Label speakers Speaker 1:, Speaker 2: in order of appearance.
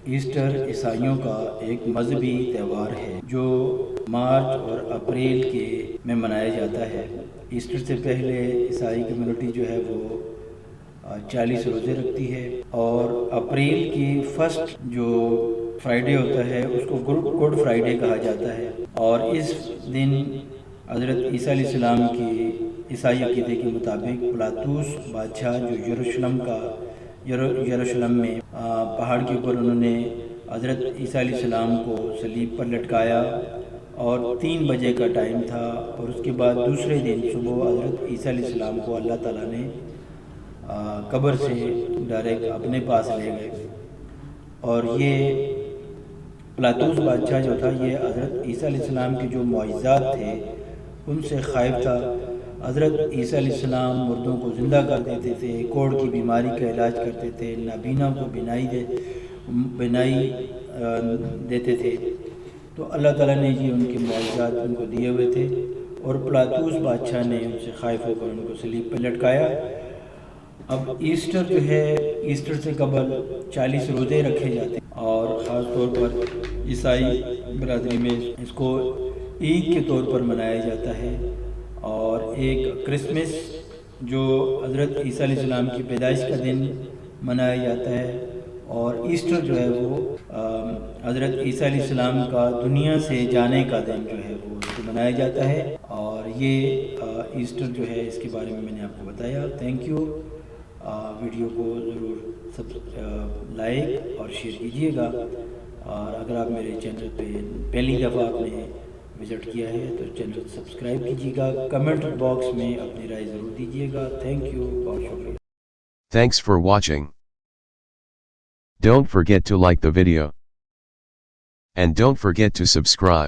Speaker 1: Easter عیسائیوں کا ایک مذہبی تہوار ہے جو مارچ اور اپریل میں منایا جاتا ہے۔ ایسٹر سے پہلے عیسائی کمیونٹی جو ہے وہ 40 روزے رکھتی ہے، اور اپریل کی فرسٹ جو فرائیڈے ہوتا ہے اس کو گڈ فرائیڈے کہا جاتا ہے، اور اس دن حضرت عیسیٰ علیہ السلام کی عیسائی عقیدے کے مطابق پلاطوس بادشاہ جو یروشلم میں پہاڑ کے اوپر انہوں نے حضرت عیسیٰ علیہ السلام کو صلیب پر لٹکایا، اور 3 بجے کا ٹائم تھا، اور اس کے بعد دوسرے دن صبح حضرت عیسیٰ علیہ السلام کو اللہ تعالیٰ نے قبر سے ڈائریکٹ اپنے پاس لے گئے۔ اور یہ پلاطوس بادشاہ جو تھا یہ حضرت عیسیٰ علیہ السلام کے جو معجزات تھے ان سے خائف تھا۔ حضرت عیسیٰ علیہ السلام مردوں کو زندہ کر دیتے تھے، کوڑ کی بیماری کا علاج کرتے تھے، نابینا کو بینائی دیتے تھے۔ تو اللہ تعالیٰ نے یہ ان کے معجزات ان کو دیے ہوئے تھے، اور پلاطوس بادشاہ نے ان سے خائف ہو کر ان کو صلیب پہ لٹکایا۔ اب ایسٹر جو ہے، ایسٹر سے قبل 40 روزے رکھے جاتے ہیں، اور خاص طور پر عیسائی برادری میں اس کو عید کے طور پر منایا جاتا ہے۔ اور ایک کرسمس جو حضرت عیسیٰ علیہ السلام کی پیدائش کا دن منایا جاتا ہے، اور ایسٹر جو ہے وہ حضرت عیسیٰ علیہ السلام کا دنیا سے جانے کا دن جو ہے وہ اس کو منایا جاتا ہے۔ اور یہ ایسٹر جو ہے اس کے بارے میں نے آپ کو بتایا۔ Thank you. ویڈیو کو ضرور لائک اور شیئر کیجیے گا، اور اگر آپ میرے چینل پہ پہلی دفعہ آپ نے وزٹ کیا ہے تو چینل سبسکرائب کیجیے گا، کمنٹ باکس میں اپنی رائے ضرور دیجیے گا۔ تھینک یو، بہت شکریہ۔
Speaker 2: Thanks for watching. Don't forget to like the video. And don't forget to subscribe.